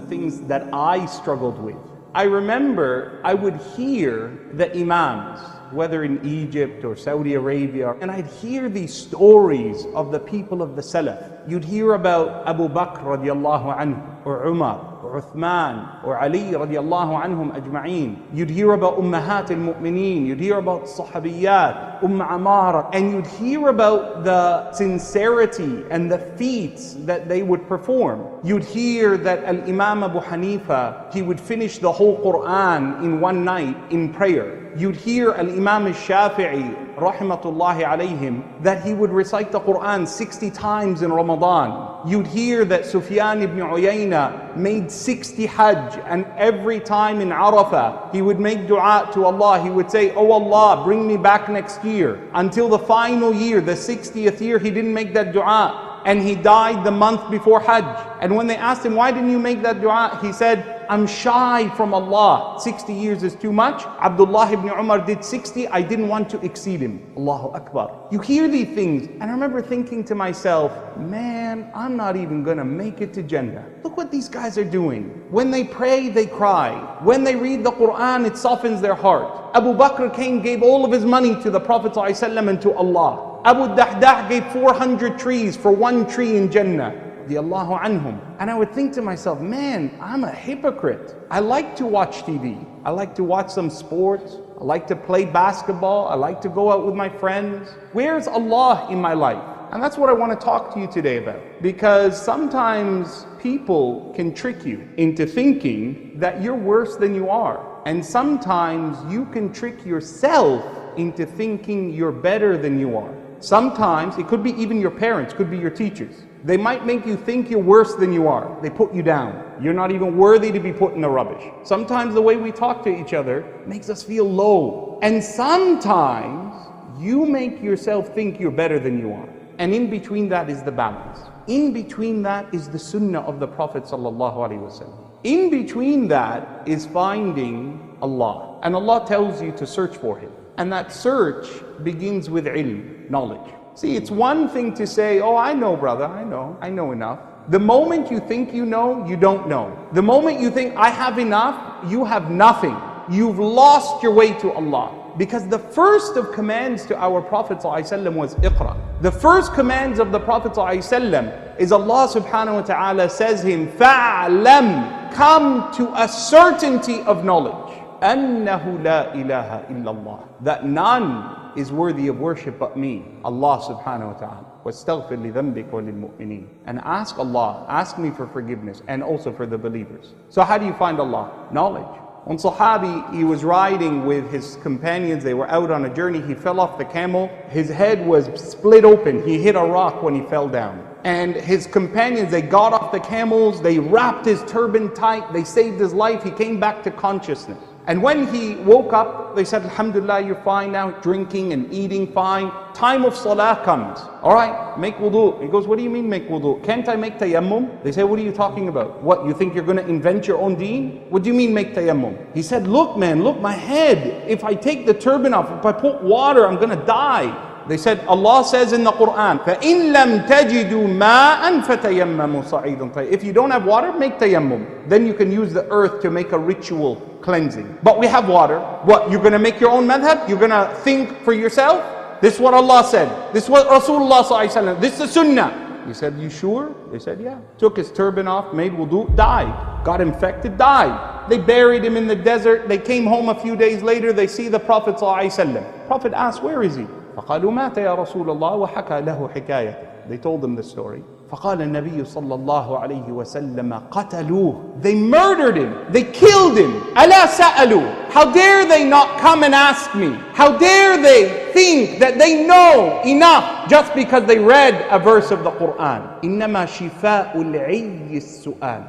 things that I struggled with. I remember I would hear the Imams, whether in Egypt or Saudi Arabia, and I'd hear these stories of the people of the Salaf. You'd hear about Abu Bakr radiallahu anhu, or Umar, or Uthman, or Ali radiallahu anhum ajma'een. You'd hear about Ummahat al-Mu'mineen, you'd hear about Sahabiyat, Amara, and you'd hear about the sincerity and the feats that they would perform. You'd hear that Al-Imam Abu Hanifa, he would finish the whole Quran in one night in prayer. You'd hear Al-Imam al-Shafi'i, rahmatullahi alayhim, that he would recite the Quran 60 times in Ramadan. You'd hear that Sufyan ibn Uyayna made 60 Hajj, and every time in Arafah, he would make dua to Allah. He would say, "Oh Allah, bring me back next year." Until the final year, the 60th year, he didn't make that dua. And he died the month before Hajj. And when they asked him, "Why didn't you make that dua?" He said, "I'm shy from Allah. 60 years is too much. Abdullah ibn Umar did 60. I didn't want to exceed him." Allahu Akbar. You hear these things, and I remember thinking to myself, man, I'm not even gonna make it to Jannah. Look what these guys are doing. When they pray, they cry. When they read the Quran, it softens their heart. Abu Bakr came, gave all of his money to the Prophet ﷺ and to Allah. Abu Dahdah gave 400 trees for one tree in Jannah. Radiallahu anhum. And I would think to myself, man, I'm a hypocrite. I like to watch TV. I like to watch some sports. I like to play basketball. I like to go out with my friends. Where's Allah in my life? And that's what I want to talk to you today about. Because sometimes people can trick you into thinking that you're worse than you are. And sometimes you can trick yourself into thinking you're better than you are. Sometimes it could be even your parents, could be your teachers. They might make you think you're worse than you are. They put you down. You're not even worthy to be put in the rubbish. Sometimes the way we talk to each other makes us feel low. And sometimes you make yourself think you're better than you are. And in between that is the balance. In between that is the sunnah of the Prophet ﷺ. In between that is finding Allah. And Allah tells you to search for Him. And that search begins with ilm, knowledge. See, it's one thing to say, "Oh, I know, brother, I know enough." The moment you think you know, you don't know. The moment you think, "I have enough," you have nothing. You've lost your way to Allah. Because the first of commands to our Prophet ﷺ was Iqra. The first commands of the Prophet ﷺ is Allah subhanahu wa ta'ala says him, "Fa'lam," come to a certainty of knowledge. أَنَّهُ لَا إِلَهَ إِلَّا اللَّهِ, that none is worthy of worship but me, Allah subhanahu wa ta'ala. وَاسْتَغْفِرْ لِذَنْبِكَ وَلِلْمُؤْمِنِينَ. And ask Allah, ask me for forgiveness, and also for the believers. So how do you find Allah? Knowledge. One Sahabi, he was riding with his companions, they were out on a journey, he fell off the camel, his head was split open, he hit a rock when he fell down. And his companions, they got off the camels, they wrapped his turban tight, they saved his life, he came back to consciousness. And when he woke up, they said, "Alhamdulillah, you're fine now, drinking and eating fine." Time of salah comes. "All right, make wudu." He goes, "What do you mean make wudu? Can't I make tayammum?" They say, "What are you talking about? What, you think you're going to invent your own deen? What do you mean make tayammum?" He said, "Look man, look my head. If I take the turban off, if I put water, I'm going to die." They said, Allah says in the Quran, فَإِن لَمْ تَجِدُوا مَاءً فَتَيَمَّمُوا صَعِيدًا طَيِّبًا. If you don't have water, make tayammum. Then you can use the earth to make a ritual cleansing. But we have water. What, you're going to make your own madhab? You're going to think for yourself? This is what Allah said. This is what Rasulullah ﷺ. This is the sunnah. He said, "You sure?" They said, "Yeah." Took his turban off, made wudu, died. Got infected, died. They buried him in the desert. They came home a few days later. They see the Prophet ﷺ. Prophet asked, "Where is he?" فقالوا مات يا رسول الله وحكى له حكايته. They told him the story. فقال النبي صلى الله عليه وسلم قتلوه. They murdered him. They killed him. ألا سألوا. How dare they not come and ask me? How dare they think that they know enough just because they read a verse of the Quran? إنما شفاء العي السؤال.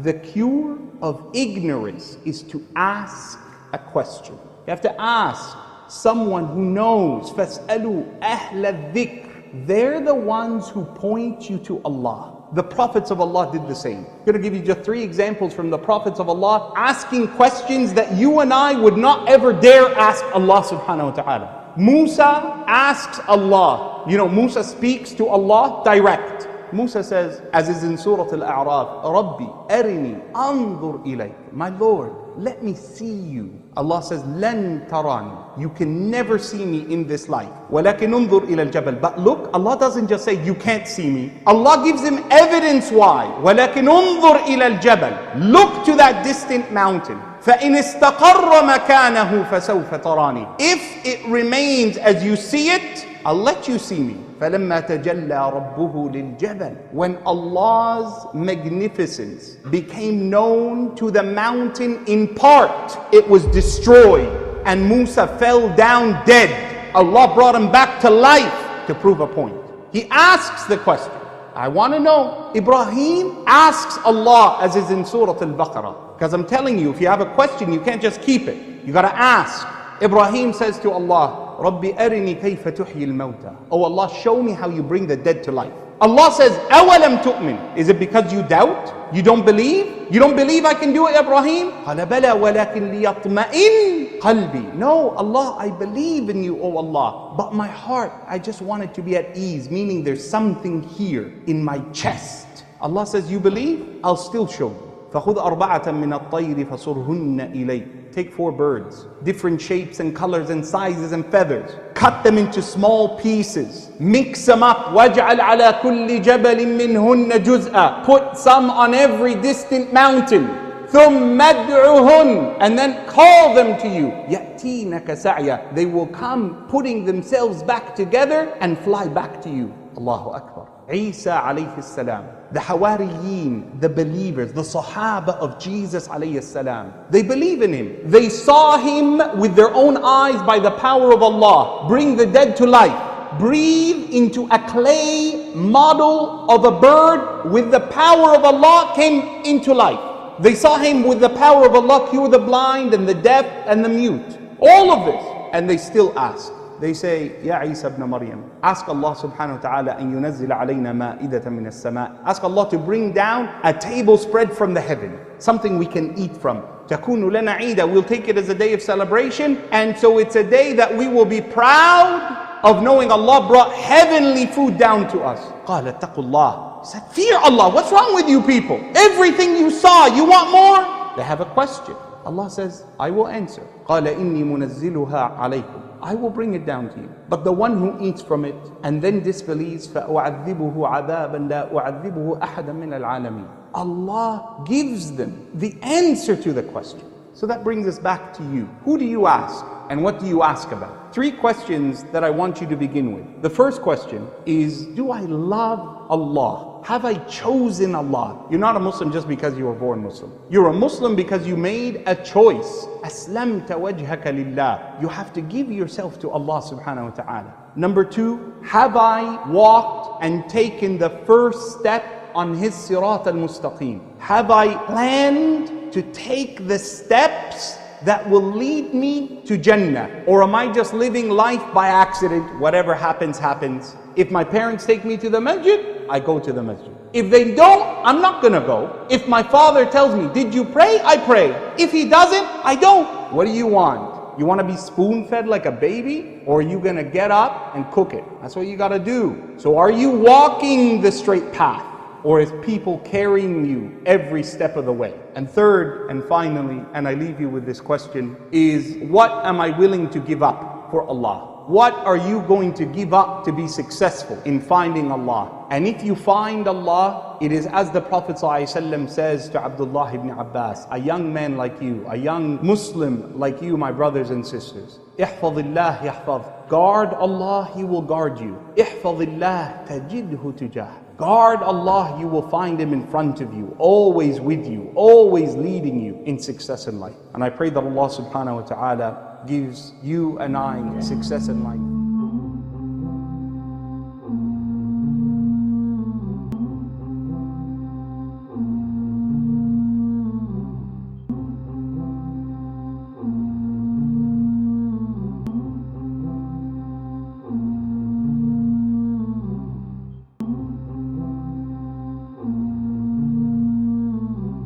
The cure of ignorance is to ask a question. You have to ask someone who knows. فَاسْأَلُوا أَهْلَ الذِّكْرِ. They're the ones who point you to Allah. The prophets of Allah did the same. I'm going to give you just 3 examples from the prophets of Allah asking questions that you and I would not ever dare ask Allah subhanahu wa ta'ala. Musa asks Allah. You know, Musa speaks to Allah direct. Musa says, as is in Surah Al-A'raf, Rabbi, arini, anzur ilayk. My Lord, let me see you. Allah says, lan tarani. You can never see me in this life. Walakin unzur ila al-jabal. But look, Allah doesn't just say, you can't see me. Allah gives him evidence why. Walakin unzur ila al-jabal. Look to that distant mountain. فَإِنِ اسْتَقَرَّ مَكَانَهُ فَسَوْفَ تَرَانِي. If it remains as you see it, I'll let you see me. فَلَمَّا تَجَلَّى رَبُّهُ لِلْجَبَلِ. When Allah's magnificence became known to the mountain in part, it was destroyed and Musa fell down dead. Allah brought him back to life to prove a point. He asks the question. I want to know. Ibrahim asks Allah, as is in Surah Al-Baqarah. Because I'm telling you, if you have a question, you can't just keep it. You got to ask. Ibrahim says to Allah, Rabbi arini kayfa tuhyi al-mawta. Oh Allah, show me how you bring the dead to life. Allah says, awalam tu'min. Is it because you doubt? You don't believe? You don't believe I can do it, Ibrahim? قال بلى ولكن ليطمئن قلبي. No, Allah, I believe in you, oh Allah. But my heart, I just want it to be at ease. Meaning there's something here in my chest. Allah says, you believe? I'll still show you. فَخُذْ أَرْبَعَةً مِّنَ الطَّيْرِ فَصُرْهُنَّ إِلَيْكَ. Take 4 birds, different shapes and colors and sizes and feathers. Cut them into small pieces. Mix them up. وَاجْعَلْ عَلَى كُلِّ جَبَلٍ مِّنْهُنَّ جُزْءًا. Put some on every distant mountain. ثُمَّ ادْعُهُنَّ. And then call them to you. يَأْتِينَكَ سَعْيًا. They will come putting themselves back together and fly back to you. Allahu Akbar. Isa alayhi salam, the Hawariyin, the believers, the Sahaba of Jesus alayhi salam, they believe in him. They saw him with their own eyes by the power of Allah bring the dead to life, breathe into a clay model of a bird with the power of Allah came into life. They saw him with the power of Allah cure the blind and the deaf and the mute. All of this, and they still ask. They say, Ya Isa ibn Maryam, ask Allah subhanahu wa ta'ala an yunazzil alayna ma'idatan min as-sama'. Ask Allah to bring down a table spread from the heaven, something we can eat from. Takunu lana 'ida. We'll take it as a day of celebration, and so it's a day that we will be proud of knowing Allah brought heavenly food down to us. قال اتقوا الله. He said, fear Allah. What's wrong with you people? Everything you saw, you want more? They have a question. Allah says, I will answer. قال إني منزلها عليكم. I will bring it down to you. But the one who eats from it and then disbelieves, فَأُعَذِّبُهُ عَذَابًا لَا أُعَذِّبُهُ أَحَدًا مِنَ الْعَالَمِينَ. Allah gives them the answer to the question. So that brings us back to you. Who do you ask? And what do you ask about? 3 questions that I want you to begin with. The first question is, do I love Allah? Have I chosen Allah? You're not a Muslim just because you were born Muslim. You're a Muslim because you made a choice. أَسْلَمْتَ وَجْهَكَ لِلَّهِ. You have to give yourself to Allah subhanahu wa ta'ala. Number 2, have I walked and taken the first step on His sirat al-mustaqim? Have I planned to take the steps that will lead me to Jannah? Or am I just living life by accident? Whatever happens, happens. If my parents take me to the masjid, I go to the masjid. If they don't, I'm not gonna go. If my father tells me, did you pray? I pray. If he doesn't, I don't. What do you want? You want to be spoon-fed like a baby? Or are you gonna get up and cook it? That's what you gotta do. So are you walking the straight path? Or is people carrying you every step of the way? And third and finally, and I leave you with this question, is what am I willing to give up for Allah? What are you going to give up to be successful in finding Allah? And if you find Allah, it is as the Prophet ﷺ says to Abdullah ibn Abbas, a young man like you, a young Muslim like you, my brothers and sisters. احفظ الله يحفظ. Guard Allah, He will guard you. احفظ الله تجده تجاه. Guard Allah, you will find Him in front of you, always with you, always leading you in success in life. And I pray that Allah subhanahu wa ta'ala gives you and I success in life.